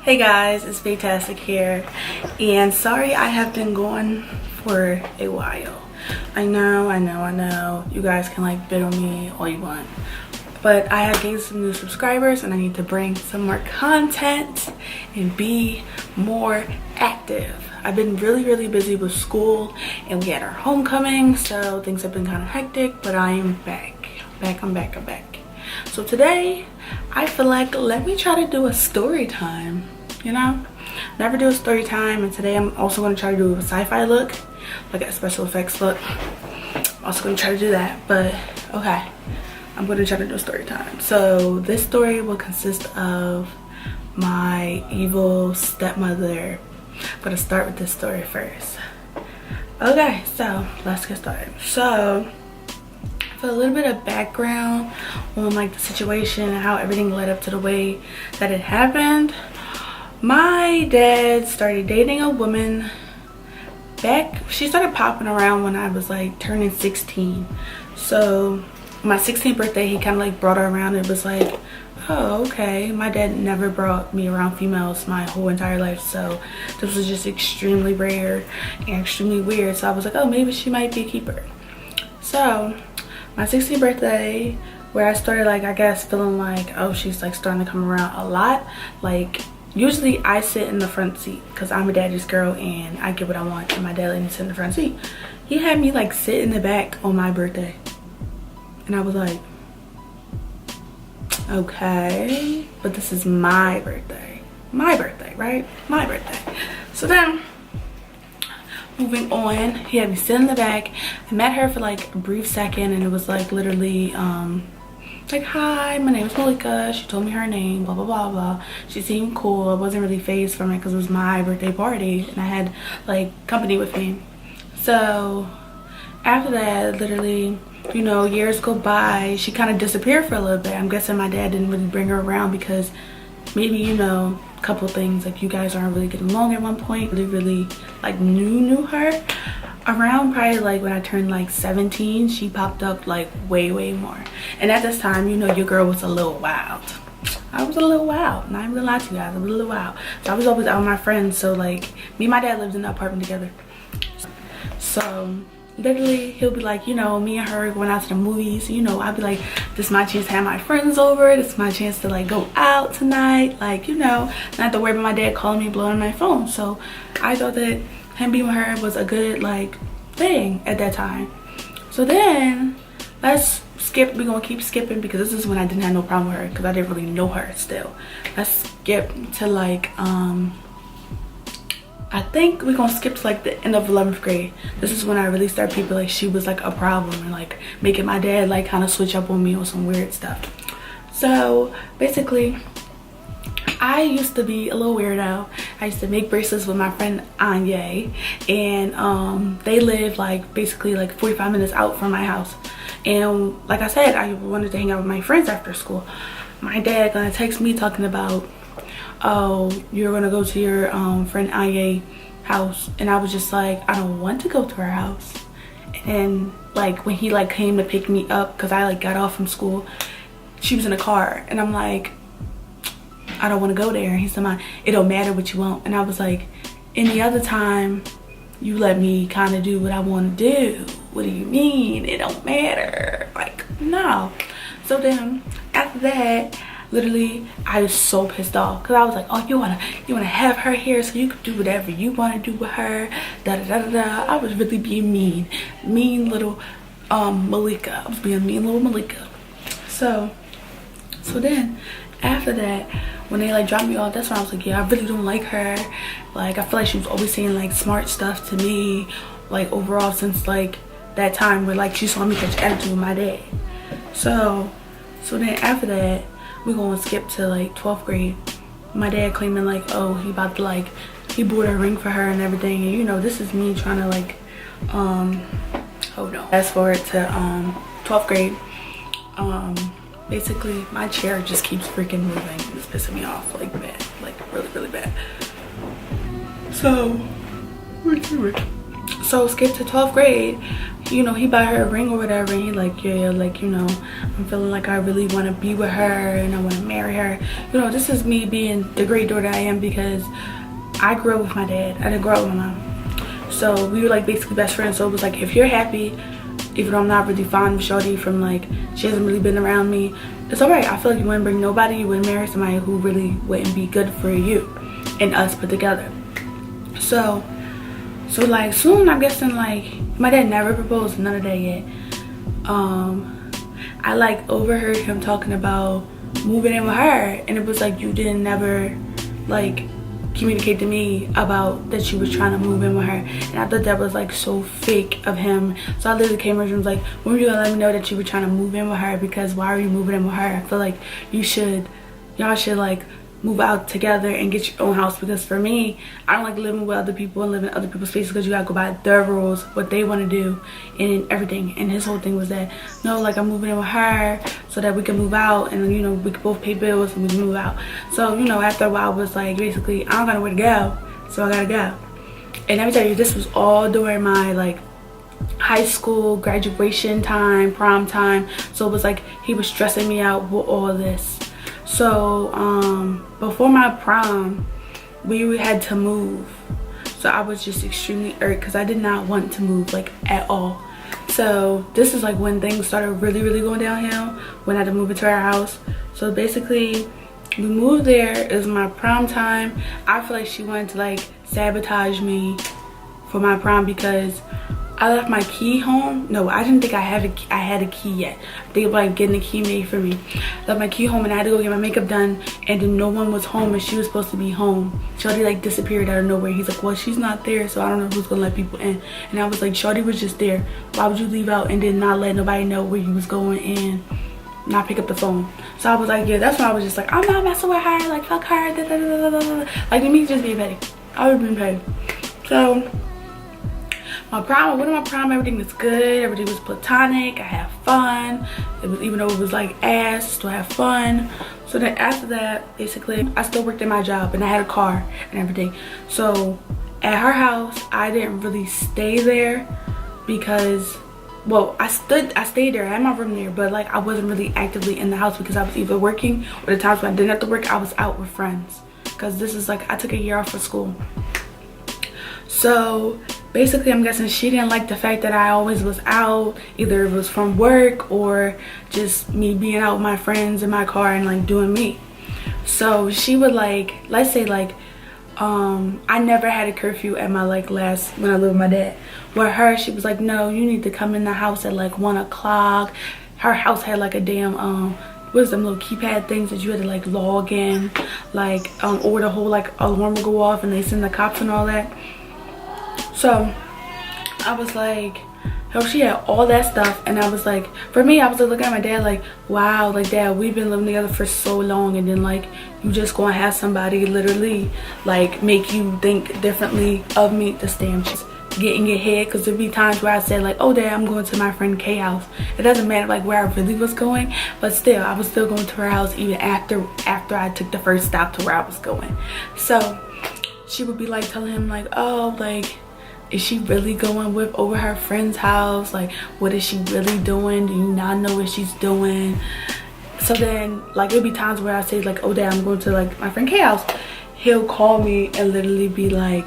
Hey guys, it's Fantastic here, and sorry I have been gone for a while. I know you guys can like bid on me all you want, but I have gained some new subscribers and I need to bring some more content and be more active. I've been really busy with school, and we had our homecoming, so things have been kind of hectic, but I am back. I'm back. So today I feel like let me try to do a story time. You know, never do a story time, and today I'm also going to try to do a sci-fi look, like a special effects look. I'm also going to try to do that, but okay, I'm going to try to do a story time. So this story will consist of my evil stepmother. I'm going to start with this story first. Okay, so let's get started. So for a little bit of background on like the situation and how everything led up to the way that it happened. My dad started dating a woman she started popping around when I was like turning 16. So my 16th birthday, he kind of like brought her around. It was like, oh, okay. My dad never brought me around females my whole entire life, so this was just extremely rare and extremely weird. So I was like, oh, maybe she might be a keeper. So my 16th birthday, where I started like, I guess, feeling like, oh, she's like starting to come around a lot. Like, usually I sit in the front seat because I'm a daddy's girl and I get what I want, and my dad let me sit in the front seat. He had me like sit in the back on my birthday, and I was like, okay, but this is my birthday, right? My birthday. So then moving on, he had me sit in the back. I met her for like a brief second, and it was like literally like, hi, my name is Malika. She told me her name, blah blah. She seemed cool. I wasn't really phased from it because it was my birthday party and I had like company with me. So after that, literally, you know, years go by. She kind of disappeared for a little bit. I'm guessing my dad didn't really bring her around because maybe, you know, a couple of things, like you guys aren't really getting along at one point. Really like knew her. Around probably like when I turned like 17, she popped up like way more. And at this time, you know, your girl was a little wild. I was a little wild, not even gonna lie to you guys, I was a little wild. So I was always out with my friends. So like, me and my dad lived in an apartment together. So literally, he'll be like, you know, me and her going out to the movies, you know, I'd be like, this is my chance to have my friends over, this is my chance to like go out tonight, like, you know, not have to worry about my dad calling me, blowing my phone. So I thought that him being with her was a good like thing at that time. So then let's skip, we're gonna keep skipping because this is when I didn't have no problem with her because I didn't really know her still. Let's skip to like I think we're gonna skip to like the end of 11th grade. This is when I really started people like she was like a problem and like making my dad like kind of switch up on me on some weird stuff. So basically, I used to be a little weirdo. I used to make bracelets with my friend Anya, and they lived like basically like 45 minutes out from my house. And like I said, I wanted to hang out with my friends after school. My dad gonna text me talking about, oh, you're gonna go to your friend Anya house, and I was just like, I don't want to go to her house. And like when he like came to pick me up, because I like got off from school, she was in a car, and I'm like, I don't want to go there. And he said, it don't matter what you want. And I was like, any other time you let me kind of do what I want to do. What do you mean it don't matter? Like, no. So then after that, literally I was so pissed off because I was like, oh, you wanna have her here so you can do whatever you want to do with her, I was really being mean little Malika. I was being mean little Malika. So then after that, when they like dropped me off, that's when I was like, yeah, I really don't like her. Like, I feel like she was always saying like smart stuff to me, like overall since like that time where like she saw me catch attitude with my dad. So then after that, we're gonna skip to like 12th grade. My dad claiming like, oh, he about to like, he bought a ring for her and everything. And you know, this is me trying to like, hold on. Fast forward to 12th grade. Basically, my chair just keeps freaking moving and it's pissing me off like bad, like really bad. So skip to 12th grade. you know, he bought her a ring or whatever, and he like, yeah, like, you know, I'm feeling like I really want to be with her and I want to marry her. You know, this is me being the great daughter I am because I grew up with my dad. I didn't grow up with my mom. So we were like basically best friends. So it was like, if you're happy, even though I'm not really fond of shorty from like, she hasn't really been around me, it's alright. I feel like you wouldn't bring nobody, you wouldn't marry somebody who really wouldn't be good for you and us put together. So like soon, I'm guessing like, my dad never proposed, none of that yet. I like overheard him talking about moving in with her, and it was like, you didn't never like communicate to me about that you was trying to move in with her. And I thought that was like so fake of him. So I literally came over and was like, when were you gonna let me know that you were trying to move in with her? Because why are you moving in with her? I feel like y'all should like move out together and get your own house. Because for me, I don't like living with other people and living in other people's spaces, because you gotta go by their rules, what they want to do and everything. And his whole thing was that, no, like I'm moving in with her so that we can move out, and you know, we can both pay bills and we can move out. So, you know, after a while I was like, basically, I don't got nowhere to go, so I gotta go. And let me tell you, this was all during my like high school graduation time, prom time. So it was like he was stressing me out with all this. So before my prom, we had to move. So I was just extremely irked because I did not want to move like at all. So this is like when things started really going downhill, when I had to move into our house. So basically we moved there. It was my prom time. I feel like she wanted to like sabotage me for my prom because I left my key home. No, I didn't think I had a key yet. I think about like getting a key made for me. I left my key home and I had to go get my makeup done, and then no one was home and she was supposed to be home. Shorty like disappeared out of nowhere. He's like, well, she's not there, so I don't know who's gonna let people in. And I was like, Shorty was just there. Why would you leave out and then not let nobody know where you was going and not pick up the phone? So I was like, yeah, that's when I was just like, I'm not messing with her, like fuck her, da, da, da, da, da. Like, let me just be petty. I would have been petty. So my prom, one of my prom, everything was good, everything was platonic, I had fun. It was, even though it was like ass, still had fun. So then after that, basically, I still worked at my job and I had a car and everything. So at her house, I didn't really stay there because, well, I stayed there, I had my room there, but like I wasn't really actively in the house because I was either working, or the times when I didn't have to work, I was out with friends. Because this is like, I took a year off for school. So basically, I'm guessing she didn't like the fact that I always was out. Either it was from work or just me being out with my friends in my car and like doing me. So she would like, let's say like, I never had a curfew at my like last, when I lived with my dad. With her, she was like, no, you need to come in the house at like 1 o'clock. Her house had like a damn, what is them little keypad things that you had to like log in, like, or the whole like alarm would go off and they send the cops and all that. So I was like, oh, she had all that stuff. And I was like, for me, I was like looking at my dad like, wow, like, Dad, we've been living together for so long, and then like you just gonna have somebody literally like make you think differently of me to stay and just get in your head. Because there'd be times where I said like, oh Dad, I'm going to my friend K's house. It doesn't matter like where I really was going, but still I was still going to her house even after I took the first stop to where I was going. So she would be like telling him like, oh, like, is she really going with over her friend's house? Like, what is she really doing? Do you not know what she's doing? So then like it'd be times where I say like, oh Dad, I'm going to like my friend K's house. He'll call me and literally be like,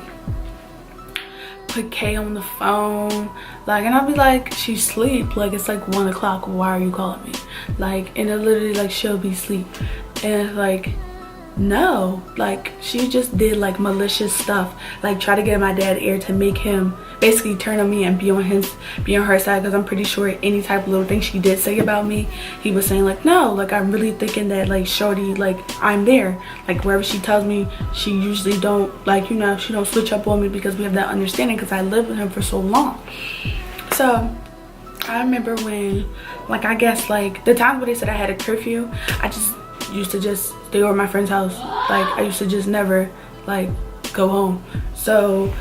put K on the phone, like, and I'll be like, she's asleep, like it's like 1 o'clock, why are you calling me? Like, and it literally like she'll be asleep, and it's like, no, like she just did like malicious stuff, like try to get my dad's ear to make him basically turn on me and be on her side. Because I'm pretty sure any type of little thing she did say about me, he was saying like, no, like I'm really thinking that like shorty, like I'm there, like wherever she tells me, she usually don't, like, you know, she don't switch up on me because we have that understanding because I lived with him for so long. So I remember when, like, I guess like the times where they said I had a curfew, I just used to just stay over at my friend's house. Like I used to just never like go home. So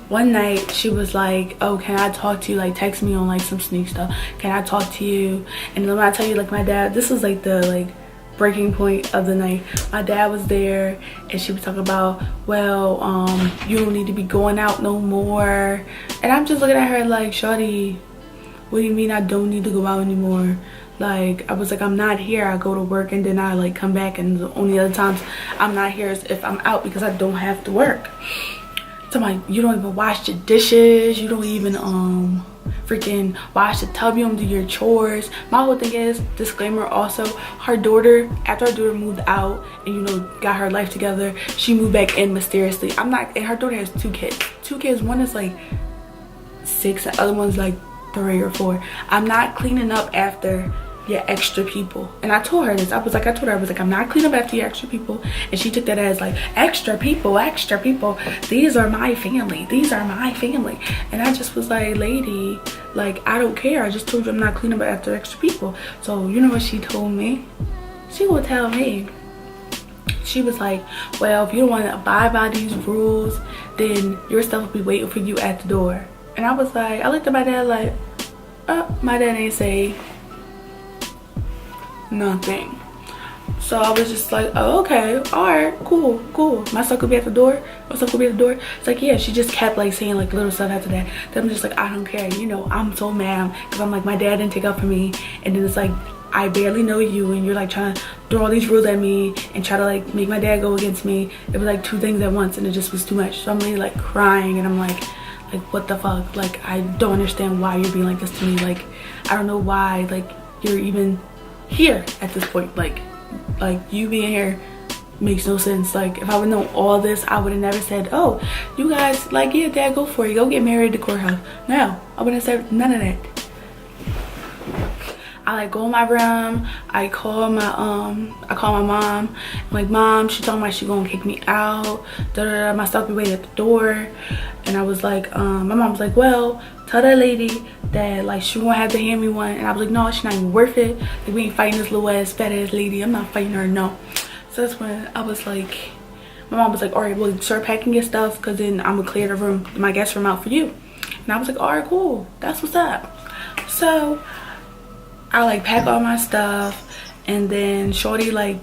one night she was like, oh, can I talk to you? Like text me on like some sneak stuff. Can I talk to you? And then when I tell you, like, my dad, this was like the like breaking point of the night. My dad was there and she was talking about, well, you don't need to be going out no more. And I'm just looking at her like, shorty, what do you mean I don't need to go out anymore? Like, I was like, I'm not here. I go to work and then I like come back, and the only other times I'm not here is if I'm out because I don't have to work. So I'm like, you don't even wash the dishes, you don't even freaking wash the tub, you don't do your chores. My whole thing is, disclaimer also, her daughter, after her daughter moved out and, you know, got her life together, she moved back in mysteriously. I'm not, and her daughter has two kids. One is like 6, the other one's like 3 or 4. I'm not cleaning up after your extra people. And I told her this. I was like, I'm not cleaning up after your extra people. And she took that as like, extra people. These are my family. And I just was like, lady, like, I don't care. I just told you I'm not cleaning up after extra people. So you know what she told me? She will tell me. She was like, well, if you don't want to abide by these rules, then your stuff will be waiting for you at the door. And I was like, I looked at my dad like, my dad ain't say nothing. So I was just like, oh, okay, all right, cool. My stuff could be at the door. It's like, yeah. She just kept like saying like little stuff after that. Then I'm just like, I don't care. You know, I'm so mad because I'm like, my dad didn't take up for me. And then it's like, I barely know you and you're like trying to throw all these rules at me and try to like make my dad go against me. It was like 2 things at once and it just was too much. So I'm really like crying and I'm like what the fuck? Like, I don't understand why you're being like this to me. Like, I don't know why like you're even here at this point. Like you being here makes no sense. Like, if I would know all this, I would have never said, oh, you guys, like, yeah, dad, go for it, go get married at the courthouse. No, I wouldn't have said none of that. I like go in my room, I call my mom. I'm like, mom, she told me she gonna kick me out, my stuff be waiting at the door. And I was like, my mom was like, well, tell that lady that like she won't have to hand me one. And I was like, no, she's not even worth it. Like, we ain't fighting this little ass fat ass lady. I'm not fighting her, no. So that's when I was like, my mom was like, all right, well, start packing your stuff because then I'm gonna clear the room, my guest room out for you. And I was like, all right, cool, that's what's up. So I like pack all my stuff, and then shorty like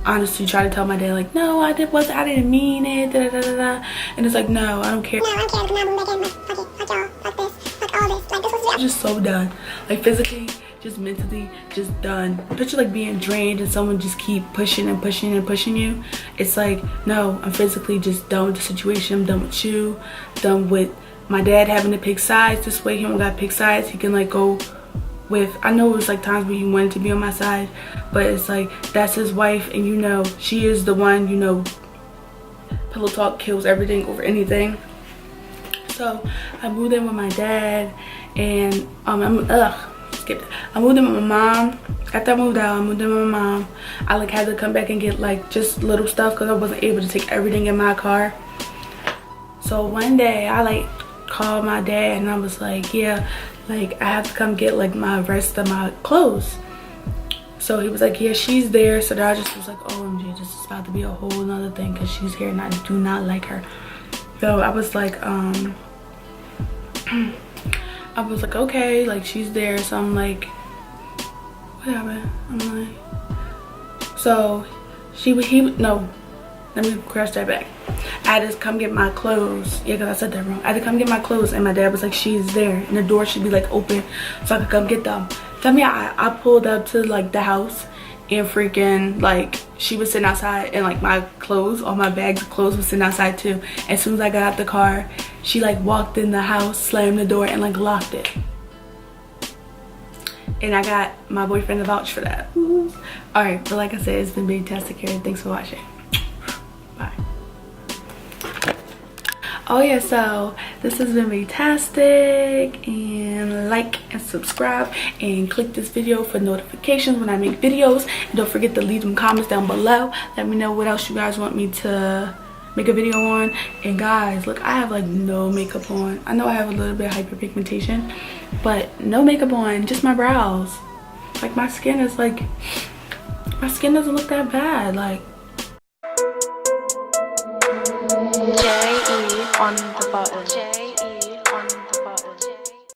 honestly tried to tell my dad like, no, I didn't mean it, and it's like, no, I don't care. No, I don't care. Fuck y'all, fuck this, fuck all this. Like, this was just so done. Like, physically, just mentally, just done. Picture like being drained and someone just keep pushing and pushing and pushing you. It's like, no, I'm physically just done with the situation. I'm done with you, done with my dad having to pick sides. This way he don't gotta pick sides. He can like go with, I know it was like times where he wanted to be on my side, but it's like, that's his wife, and you know, she is the one, you know, pillow talk kills everything over anything. So I moved in with my dad, and I moved in with my mom. After I moved out, I moved in with my mom. I like had to come back and get like just little stuff because I wasn't able to take everything in my car. So one day I like called my dad and I was like, yeah, like I have to come get like my rest of my clothes. So he was like, yeah, she's there. So then I just was like, OMG, this is about to be a whole nother thing because she's here and I do not like her. So I was like, I was like, okay, like she's there. So I'm like, what happened? I'm like, so no, let me crash that back. I had to come get my clothes. Yeah, because I said that wrong. I had to come get my clothes and my dad was like, she's there and the door should be like open so I could come get them. Tell me, I pulled up to like the house and freaking like she was sitting outside and like my clothes, all my bags of clothes was sitting outside too. As soon as I got out the car, she like walked in the house, slammed the door and like locked it. And I got my boyfriend to vouch for that. Alright, but like I said, it's been fantastic here. Thanks for watching. Bye. Oh yeah, so this has been fantastic, and like and subscribe and click this video for notifications when I make videos, and don't forget to leave them comments down below. Let me know what else you guys want me to make a video on. And guys, look, I have like no makeup on. I know I have a little bit of hyperpigmentation, but no makeup on, just my brows. Like my skin is like, my skin doesn't look that bad. Like J.E. on the button.